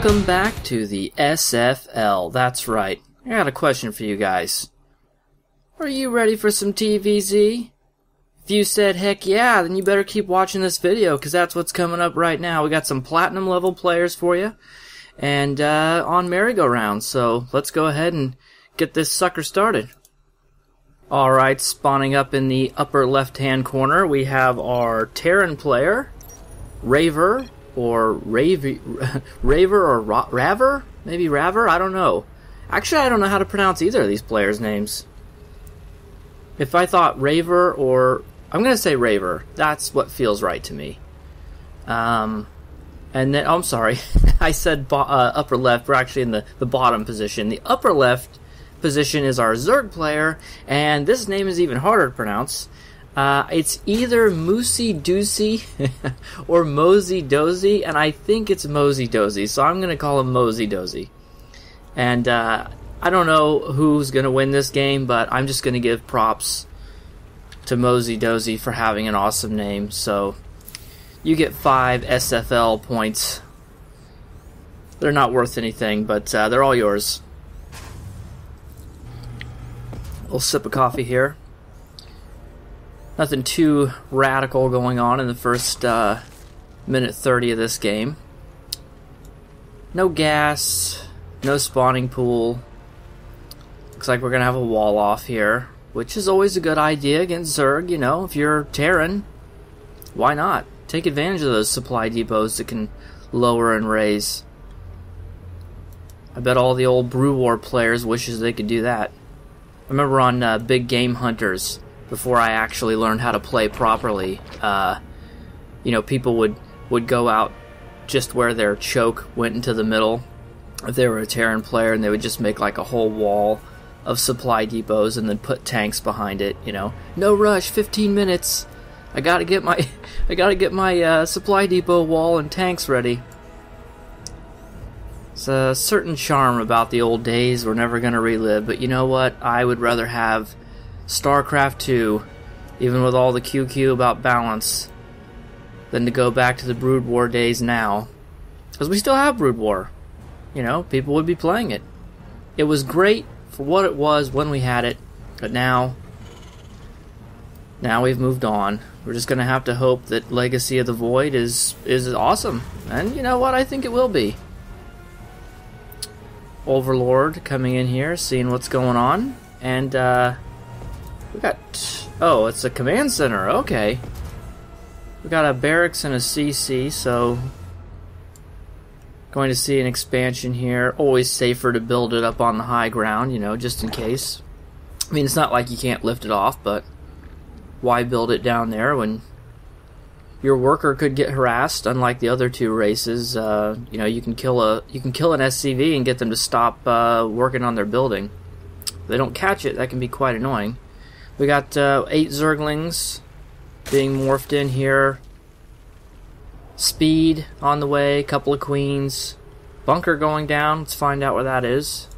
Welcome back to the SFL. That's right. I got a question for you guys. Are you ready for some TVZ? If you said heck yeah, then you better keep watching this video, because that's what's coming up right now. We got some platinum level players for you, and on merry-go-round. So let's go ahead and get this sucker started. Alright, spawning up in the upper left-hand corner, we have our Terran player, Raver, or Raver, or Raver? Maybe Raver? I don't know. Actually, I don't know how to pronounce either of these players' names. If I thought Raver or... I'm going to say Raver. That's what feels right to me. And then... Oh, I'm sorry. I said upper left. We're actually in the bottom position. The upper left position is our Zerg player, and this name is even harder to pronounce. It's either Moosey Doocy or Mosey Dozy, and I think it's Mosey Dozy, so I'm going to call him Mosey Dozy. And I don't know who's going to win this game, but I'm just going to give props to Mosey Dozy for having an awesome name. So you get 5 SFL points. They're not worth anything, but they're all yours. A little sip of coffee here. Nothing too radical going on in the first minute 30 of this game. No gas, no spawning pool. Looks like we're going to have a wall off here, which is always a good idea against Zerg, you know. If you're Terran, why not? Take advantage of those supply depots that can lower and raise. I bet all the old Brew War players wishes they could do that. I remember on Big Game Hunters, before I actually learned how to play properly, you know, people would go out just where their choke went into the middle, if they were a Terran player, and they would just make like a whole wall of supply depots and then put tanks behind it, you know. No rush, 15 minutes. I gotta get my supply depot wall and tanks ready. It's a certain charm about the old days we're never gonna relive, but you know what? I would rather have StarCraft 2, even with all the QQ about balance, than to go back to the Brood War days now. Because we still have Brood War. You know, people would be playing it. It was great for what it was when we had it, but now we've moved on. We're just going to have to hope that Legacy of the Void is awesome. And you know what? I think it will be. Overlord coming in here, seeing what's going on. And, we got... Oh, it's a command center. Okay. We got a barracks and a CC, so... Going to see an expansion here. Always safer to build it up on the high ground, you know, just in case. I mean, it's not like you can't lift it off, but... Why build it down there when... Your worker could get harassed, unlike the other two races. You know, you can kill an SCV and get them to stop working on their building. If they don't catch it, that can be quite annoying. We got 8 Zerglings being morphed in here. Speed on the way, a couple of queens. Bunker going down, let's find out where that is.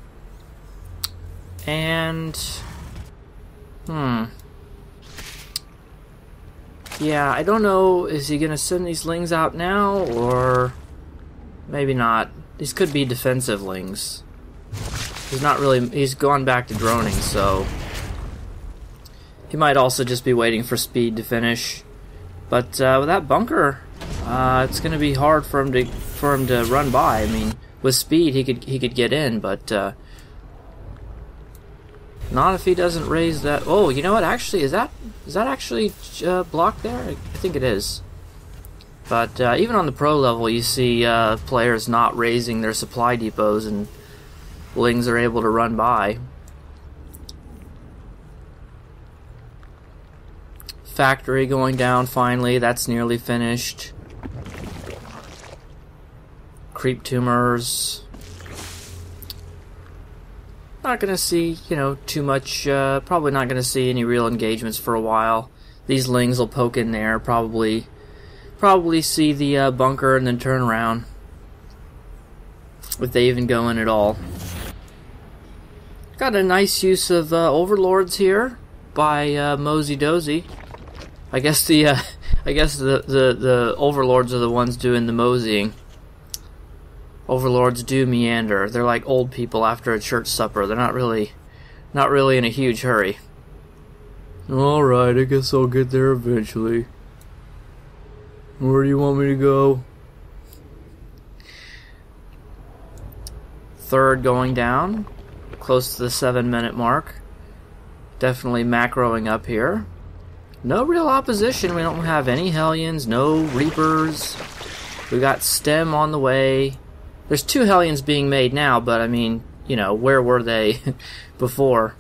And... Yeah, I don't know, is he going to send these lings out now, or... Maybe not. These could be defensive lings. He's gone back to droning, so... He might also just be waiting for speed to finish. But with that bunker, it's going to be hard for him to run by. I mean, with speed he could get in, but not if he doesn't raise that. Oh, you know what? Actually, is that actually blocked there? I think it is. But even on the pro level, you see players not raising their supply depots, and lings are able to run by. Factory going down finally, that's nearly finished. Creep tumors. Not gonna see, you know, too much, probably not gonna see any real engagements for a while. These lings will poke in there, probably see the bunker and then turn around. If they even go in at all. Got a nice use of overlords here by Mosey Dozy. I guess the overlords are the ones doing the moseying. Overlords do meander. They're like old people after a church supper. They're not really in a huge hurry. Alright, I guess I'll get there eventually. Where do you want me to go? Third going down. Close to the 7-minute mark. Definitely macroing up here. No real opposition. We don't have any Hellions, no Reapers. We got Stem on the way. There's 2 Hellions being made now, but I mean, you know, where were they before?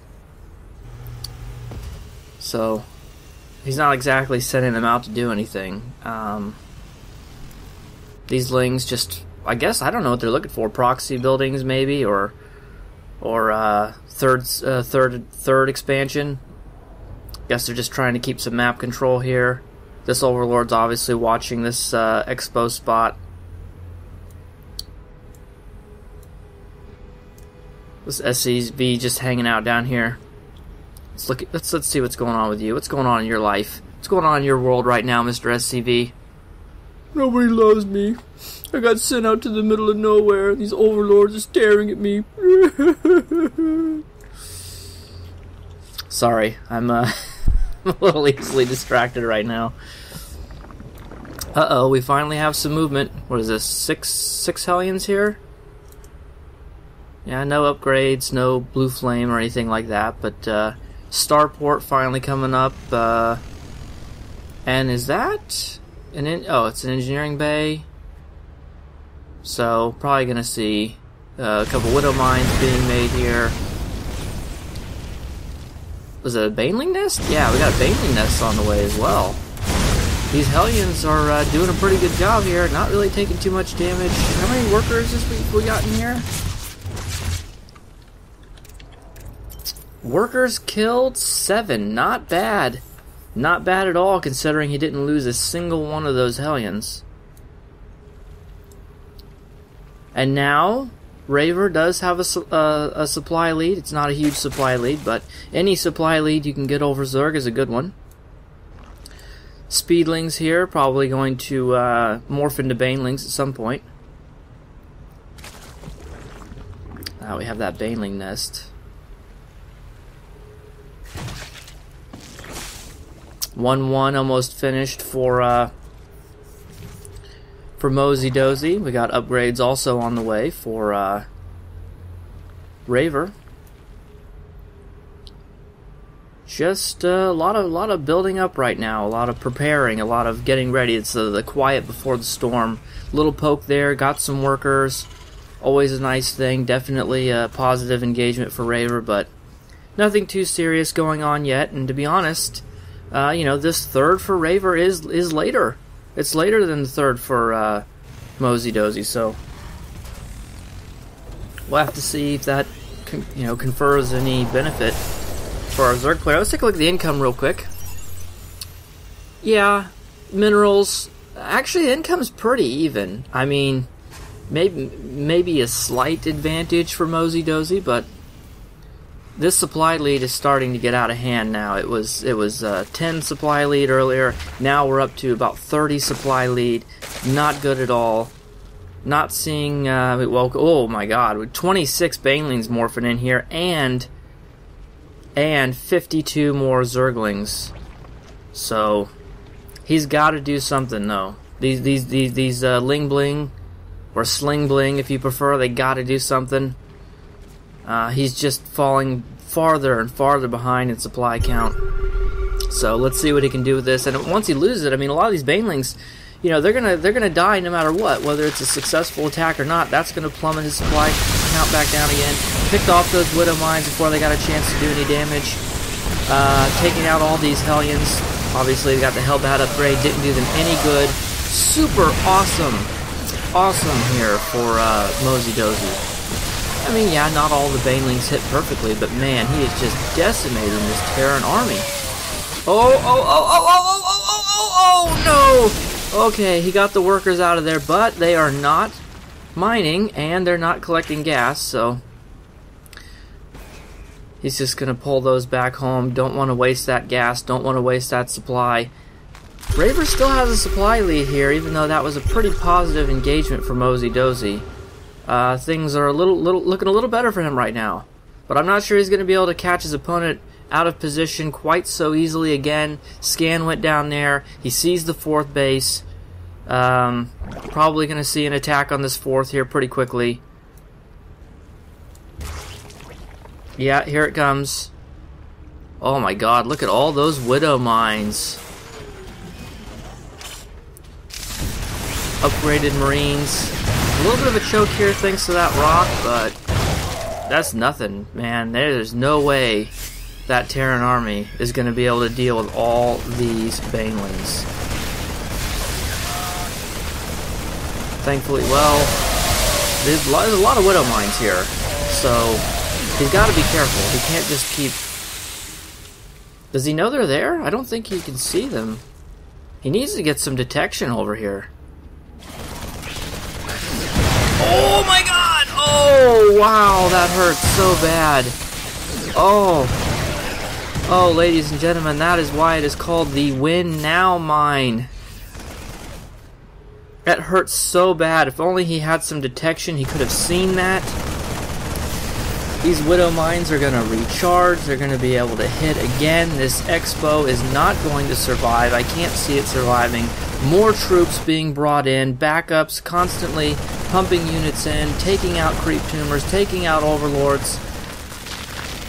So, he's not exactly sending them out to do anything. These Lings just, I guess, I don't know what they're looking for. Proxy buildings, maybe, or third expansion. Guess they're just trying to keep some map control here. This Overlord's obviously watching this expo spot. This SCV just hanging out down here. Let's see what's going on with you. What's going on in your life? What's going on in your world right now, Mr. SCV? Nobody loves me. I got sent out to the middle of nowhere. These Overlords are staring at me. Sorry, I'm a little easily distracted right now. Uh-oh, we finally have some movement. What is this, six Hellions here? Yeah, no upgrades, no Blue Flame or anything like that, but Starport finally coming up. And is that oh, it's an engineering bay. So probably gonna see a couple Widow Mines being made here. Was it a Baneling nest? Yeah, we got a Baneling nest on the way as well. These Hellions are doing a pretty good job here, not really taking too much damage. How many workers this we got in here? Workers killed 7. Not bad. Not bad at all, considering he didn't lose a single one of those Hellions. And now, Raver does have a supply lead. It's not a huge supply lead, but any supply lead you can get over Zerg is a good one. Speedlings here, probably going to morph into Banelings at some point. Now we have that Baneling nest. 1-1 almost finished for Mosey Dozy. We got upgrades also on the way for Raver. Just a lot of building up right now, a lot of preparing, a lot of getting ready. It's the quiet before the storm. Little poke there, got some workers. Always a nice thing. Definitely a positive engagement for Raver, but nothing too serious going on yet. And to be honest, you know, this third for Raver is later. It's later than the third for Mosey Dozy, so we'll have to see if that confers any benefit for our Zerg player. Let's take a look at the income real quick. Yeah, minerals. Actually, the income's pretty even. I mean, maybe a slight advantage for Mosey Dozy, but this supply lead is starting to get out of hand now. It was 10 supply lead earlier. Now we're up to about 30 supply lead. Not good at all. Not seeing well. Oh my God! With 26 Banelings morphing in here, and 52 more Zerglings. So he's got to do something though. These Ling Bling or Sling Bling, if you prefer, they got to do something. He's just falling farther and farther behind in supply count. So let's see what he can do with this. And once he loses it, I mean, a lot of these Banelings, you know, they're gonna die no matter what, whether it's a successful attack or not. That's gonna plummet his supply count back down again. Picked off those Widow Mines before they got a chance to do any damage. Taking out all these Hellions. Obviously, they got the Hellbat upgrade. Didn't do them any good. Super awesome here for Mosey Dozy. I mean, yeah, not all the Banelings hit perfectly, but man, he is just decimating this Terran army. Oh, no! Okay, he got the workers out of there, but they are not mining, and they're not collecting gas, so he's just going to pull those back home. Don't want to waste that gas, don't want to waste that supply. Raver still has a supply lead here, even though that was a pretty positive engagement for Mosey Dozy. things are looking a little better for him right now. But I'm not sure he's going to be able to catch his opponent out of position quite so easily again. Scan went down there. He sees the 4th base. Probably going to see an attack on this 4th here pretty quickly. Yeah, here it comes. Oh my god, look at all those Widow Mines. Upgraded Marines. A little bit of a choke here thanks to that rock, but that's nothing, man. There's no way that Terran army is going to be able to deal with all these Banelings. Thankfully, well, there's a lot of Widow Mines here, so he's got to be careful. He can't just keep... Does he know they're there? I don't think he can see them. He needs to get some detection over here. Oh my god! Oh, wow, that hurts so bad. Oh. Oh, ladies and gentlemen, that is why it is called the Win Now Mine. That hurts so bad. If only he had some detection, he could have seen that. These Widow Mines are going to recharge. They're going to be able to hit again. This Expo is not going to survive. I can't see it surviving. More troops being brought in. Backups constantly pumping units in. Taking out creep tumors. Taking out overlords.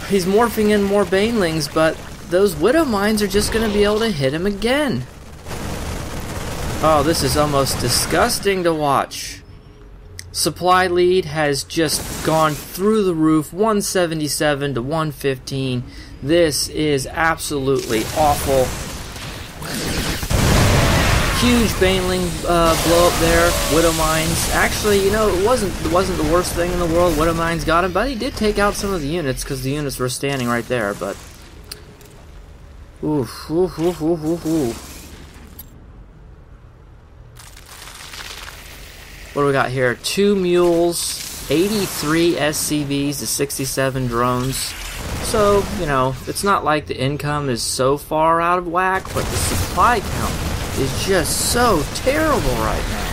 He's morphing in more Banelings, but those Widow Mines are just going to be able to hit him again. Oh, this is almost disgusting to watch. Supply lead has just gone through the roof, 177 to 115. This is absolutely awful. Huge Baneling blow up there. Widow Mines. Actually, you know, it wasn't the worst thing in the world. Widow Mines got him, but he did take out some of the units because the units were standing right there. But oof, oof, oof, oof, oof, oof. What do we got here? 2 mules, 83 SCVs to 67 drones. So, you know, it's not like the income is so far out of whack, but the supply count is just so terrible right now.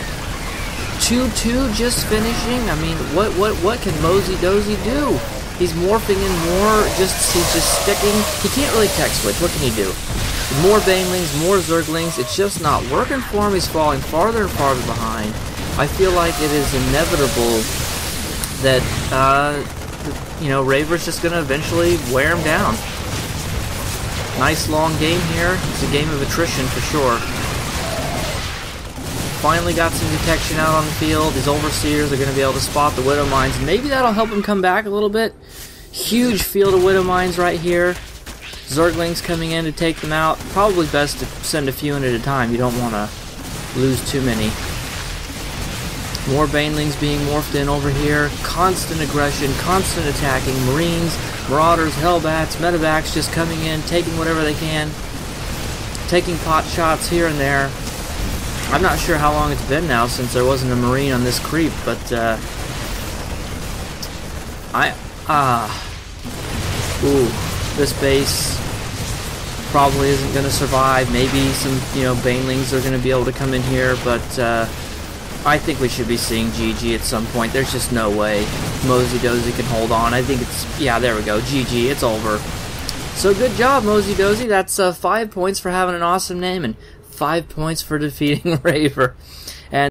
2-2 just finishing. I mean, what can Mosey Dozy do? He's morphing in more, he's just sticking. He can't really tech switch. What can he do? More Banelings, more Zerglings. It's just not working for him. He's falling farther and farther behind. I feel like it is inevitable that, you know, Raver's just going to eventually wear him down. Nice long game here. It's a game of attrition for sure. Finally got some detection out on the field. His Overseers are going to be able to spot the Widow Mines. Maybe that'll help him come back a little bit. Huge field of Widow Mines right here. Zerglings coming in to take them out. Probably best to send a few in at a time. You don't want to lose too many. More Banelings being morphed in over here. Constant aggression, constant attacking. Marines, Marauders, Hellbats, Medevacs just coming in, taking whatever they can. Taking pot shots here and there. I'm not sure how long it's been now since there wasn't a Marine on this creep, but this base probably isn't going to survive. Maybe some, you know, Banelings are going to be able to come in here, but I think we should be seeing GG at some point. There's just no way Mosey Dozy can hold on. I think it's, yeah, there we go. GG, it's over. So good job, Mosey Dozy. That's 5 points for having an awesome name and 5 points for defeating Raver. And